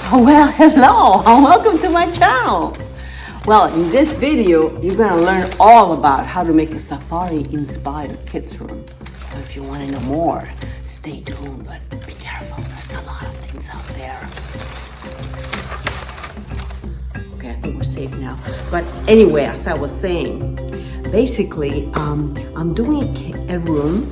Well, hello and welcome to my channel. Well, in this video, you're gonna learn all about how to make a safari-inspired kids room. So if you want to know more, stay tuned, but be careful, there's a lot of things out there. Okay, I think we're safe now. But anyway, as I was saying, basically, I'm doing a room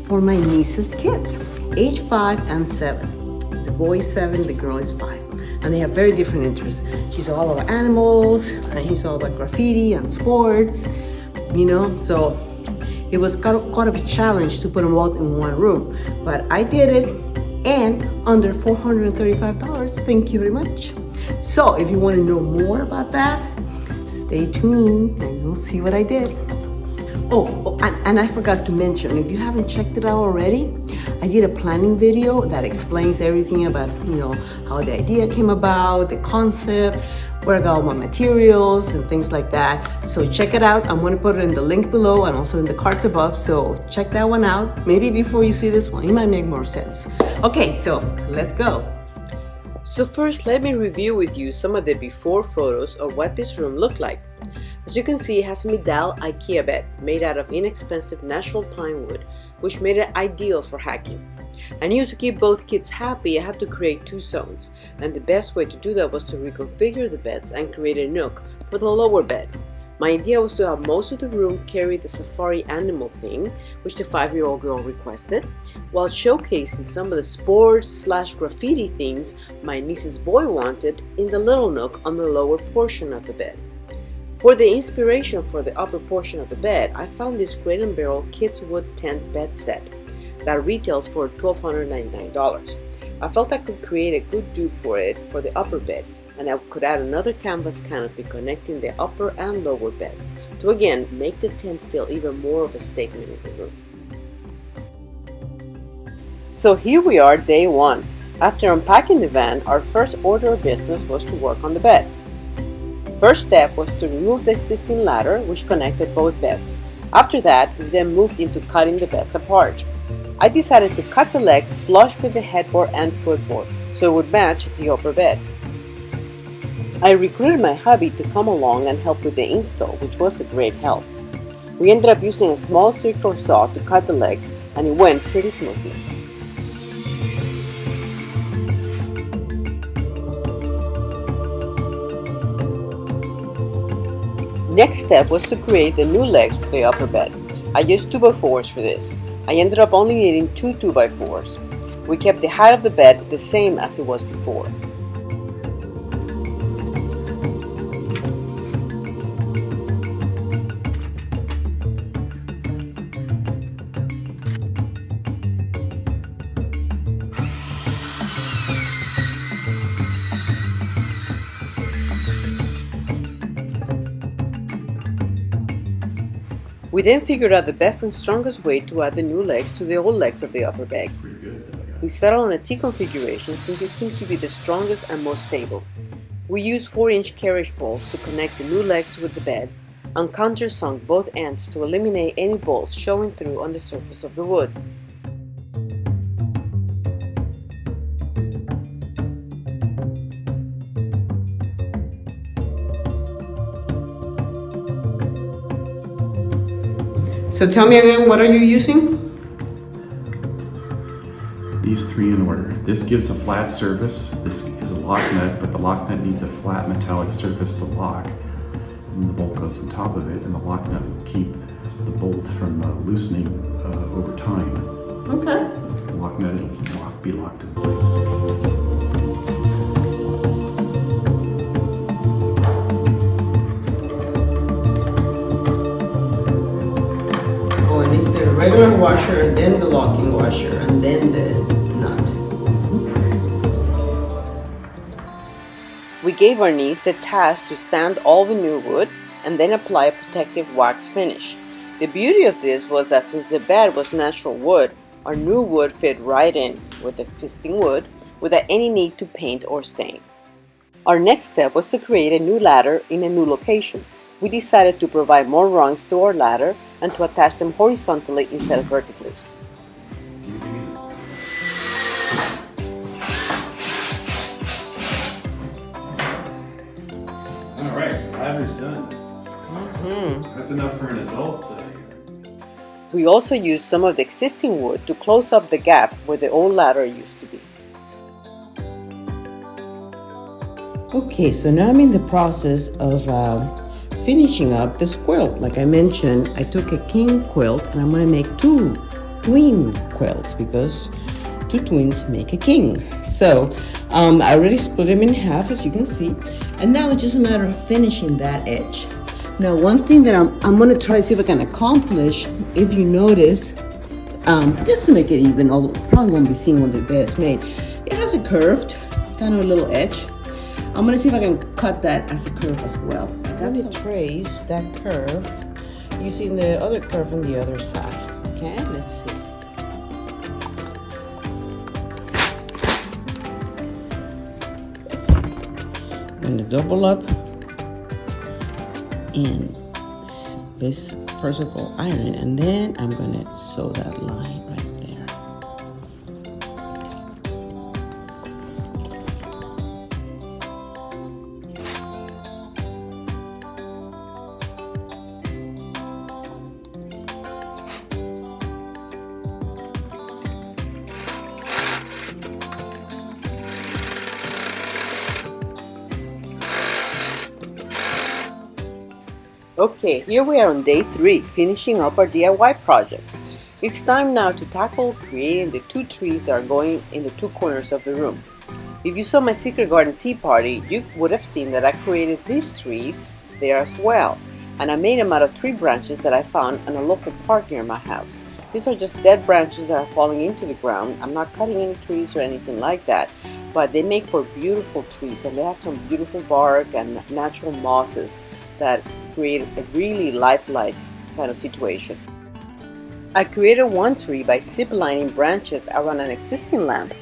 for my niece's kids, age 5 and 7. The boy is 7, the girl is 5. And they have very different interests. She's all about animals, and he's all about graffiti and sports, you know? So it was quite of a challenge to put them both in one room. But I did it, and under $435, thank you very much. So if you want to know more about that, stay tuned and you'll see what I did. Oh, and I forgot to mention, if you haven't checked it out already, I did a planning video that explains everything about, you know, how the idea came about, the concept, where I got all my materials and things like that. So check it out. I'm going to put it in the link below and also in the cards above. So check that one out. Maybe before you see this one, it might make more sense. Okay, so let's go. So first, let me review with you some of the before photos of what this room looked like. As you can see, it has a Mydal IKEA bed made out of inexpensive natural pine wood, which made it ideal for hiking. I knew to keep both kids happy, I had to create 2 zones, and the best way to do that was to reconfigure the beds and create a nook for the lower bed. My idea was to have most of the room carry the safari animal theme, which the 5-year-old girl requested, while showcasing some of the sports/graffiti themes my niece's boy wanted in the little nook on the lower portion of the bed. For the inspiration for the upper portion of the bed, I found this Crate & Barrel Kids Wood Tent bed set that retails for $1,299. I felt I could create a good dupe for it for the upper bed, and I could add another canvas canopy connecting the upper and lower beds to again make the tent feel even more of a statement in the room. So here we are, day 1. After unpacking the van, our first order of business was to work on the bed. First step was to remove the existing ladder which connected both beds. After that, we then moved into cutting the beds apart. I decided to cut the legs flush with the headboard and footboard so it would match the upper bed. I recruited my hubby to come along and help with the install, which was a great help. We ended up using a small circular saw to cut the legs, and it went pretty smoothly. Next step was to create the new legs for the upper bed. I used 2x4s for this. I ended up only needing 2 2x4s. We kept the height of the bed the same as it was before. We then figured out the best and strongest way to add the new legs to the old legs of the upper bed. We settled on a T configuration since it seemed to be the strongest and most stable. We used 4-inch carriage bolts to connect the new legs with the bed and countersunk both ends to eliminate any bolts showing through on the surface of the wood. So tell me again, what are you using? These 3 in order. This gives a flat surface. This is a lock nut, but the lock nut needs a flat metallic surface to lock. And the bolt goes on top of it, and the lock nut will keep the bolt from loosening over time. Okay. The lock nut will be locked in place. Regular washer, then the locking washer, and then the nut. We gave our niece the task to sand all the new wood and then apply a protective wax finish. The beauty of this was that since the bed was natural wood, our new wood fit right in with the existing wood without any need to paint or stain. Our next step was to create a new ladder in a new location. We decided to provide more rungs to our ladder and to attach them horizontally instead of vertically. ladder's done. That's enough for an adult. We also used some of the existing wood to close up the gap where the old ladder used to be. Okay, so now I'm in the process of finishing up this quilt. Like I mentioned, I took a king quilt and I'm going to make 2 twin quilts because 2 twins make a king. So I already split them in half, as you can see, and now it's just a matter of finishing that edge. Now, one thing that I'm going to try to see if I can accomplish, if you notice, just to make it even, although probably won't be seen when the bed is made, it has a curved kind of little edge. I'm going to see if I can cut that as a curve as well. I got to trace that curve using the other curve on the other side. Okay, let's see. I'm going to double up and this first of all iron it, and then I'm going to sew that line right there. Okay, here we are on day 3, finishing up our DIY projects. It's time now to tackle creating the 2 trees that are going in the 2 corners of the room. If you saw my secret garden tea party, you would have seen that I created these trees there as well. And I made them out of 3 branches that I found in a local park near my house. These are just dead branches that are falling into the ground. I'm not cutting any trees or anything like that, but they make for beautiful trees, and they have some beautiful bark and natural mosses that create a really lifelike kind of situation. I created one tree by zip lining branches around an existing lamp.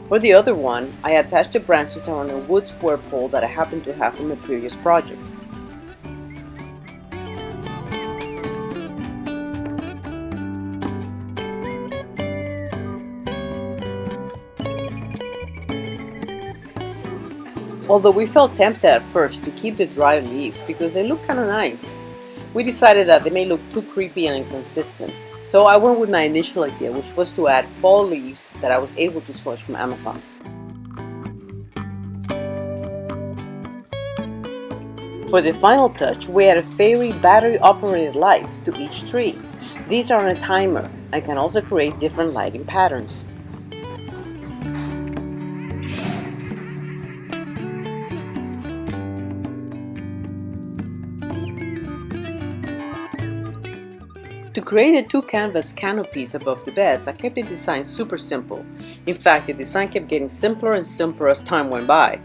For the other one, I attached the branches around a wood square pole that I happened to have from a previous project. Although we felt tempted at first to keep the dry leaves because they look kind of nice, we decided that they may look too creepy and inconsistent. So I went with my initial idea, which was to add fall leaves that I was able to source from Amazon. For the final touch, we added fairy battery-operated lights to each tree. These are on a timer and can also create different lighting patterns. To create the 2 canvas canopies above the beds, I kept the design super simple. In fact, the design kept getting simpler and simpler as time went by.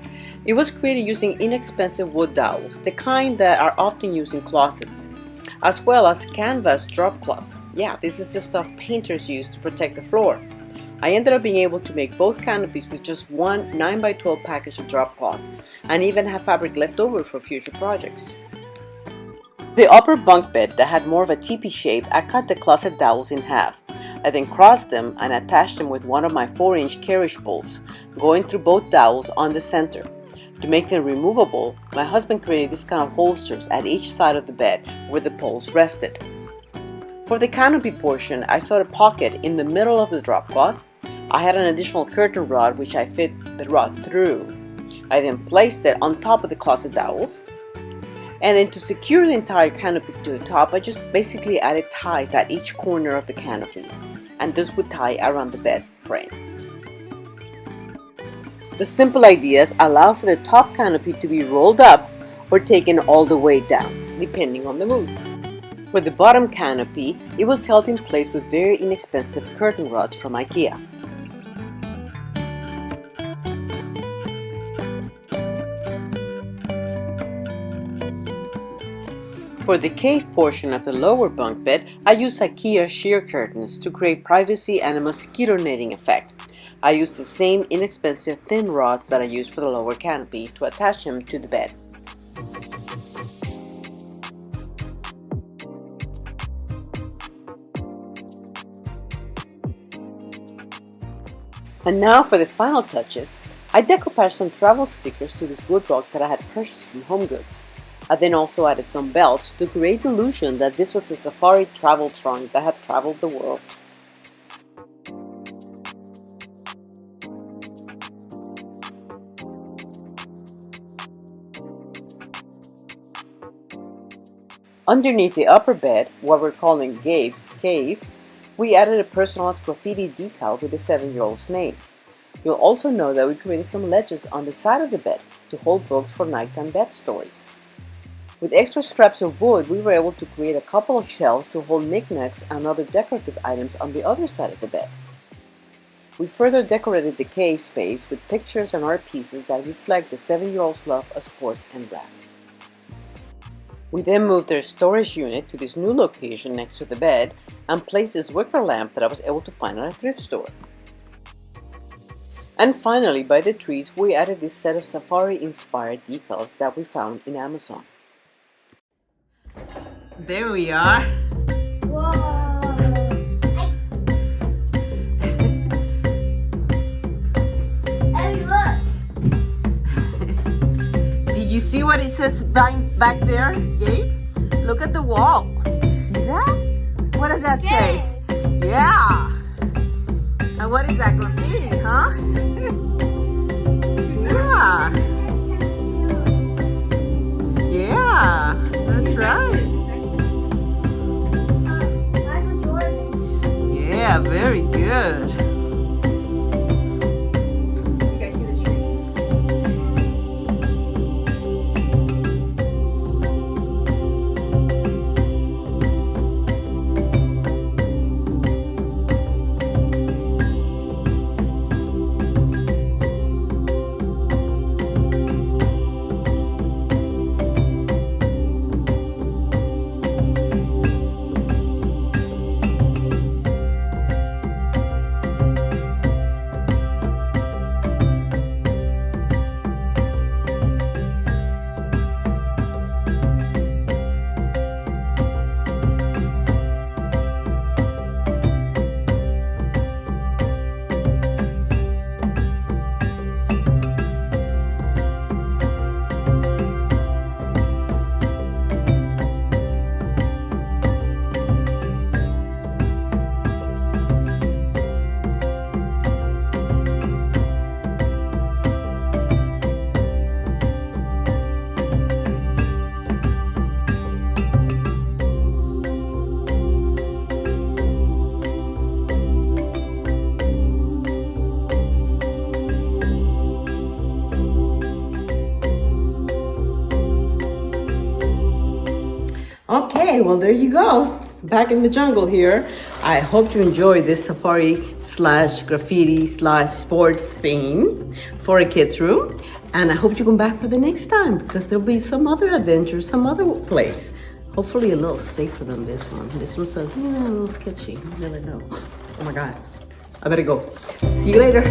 It was created using inexpensive wood dowels, the kind that are often used in closets, as well as canvas drop cloth. Yeah, this is the stuff painters use to protect the floor. I ended up being able to make both canopies with just one 9x12 package of drop cloth, and even have fabric left over for future projects. The upper bunk bed that had more of a teepee shape, I cut the closet dowels in half. I then crossed them and attached them with one of my 4-inch carriage bolts, going through both dowels on the center. To make them removable, my husband created these kind of holsters at each side of the bed where the poles rested. For the canopy portion, I sewed a pocket in the middle of the drop cloth. I had an additional curtain rod which I fit the rod through. I then placed it on top of the closet dowels. And then to secure the entire canopy to the top, I just basically added ties at each corner of the canopy, and this would tie around the bed frame. The simple ideas allow for the top canopy to be rolled up or taken all the way down, depending on the mood. For the bottom canopy, it was held in place with very inexpensive curtain rods from IKEA. For the cave portion of the lower bunk bed, I used IKEA sheer curtains to create privacy and a mosquito netting effect. I used the same inexpensive thin rods that I used for the lower canopy to attach them to the bed. And now for the final touches, I decoupaged some travel stickers to these wood blocks that I had purchased from HomeGoods. I then also added some belts to create the illusion that this was a safari travel trunk that had traveled the world. Underneath the upper bed, what we're calling Gabe's cave, we added a personalized graffiti decal with the 7-year-old's name. You'll also know that we created some ledges on the side of the bed to hold books for nighttime bed stories. With extra scraps of wood, we were able to create a couple of shelves to hold knickknacks and other decorative items on the other side of the bed. We further decorated the cave space with pictures and art pieces that reflect the 7-year-old's love of sports and rap. We then moved their storage unit to this new location next to the bed and placed this wicker lamp that I was able to find at a thrift store. And finally, by the trees, we added this set of safari-inspired decals that we found in Amazon. There we are. Whoa! Hey, look! Did you see what it says back there, Gabe? Look at the wall. You see that? What does that say? Yeah. And what is that, graffiti, huh? Yeah. Yeah, that's right. Michael Jordan. Yeah, very good. You guys see the tree? Okay, well, there you go. Back in the jungle here. I hope you enjoyed this safari slash graffiti slash sports theme for a kid's room. And I hope you come back for the next time because there'll be some other adventure, some other place. Hopefully a little safer than this one. This one says, a little sketchy. I really know. Oh my God. I better go. See you later.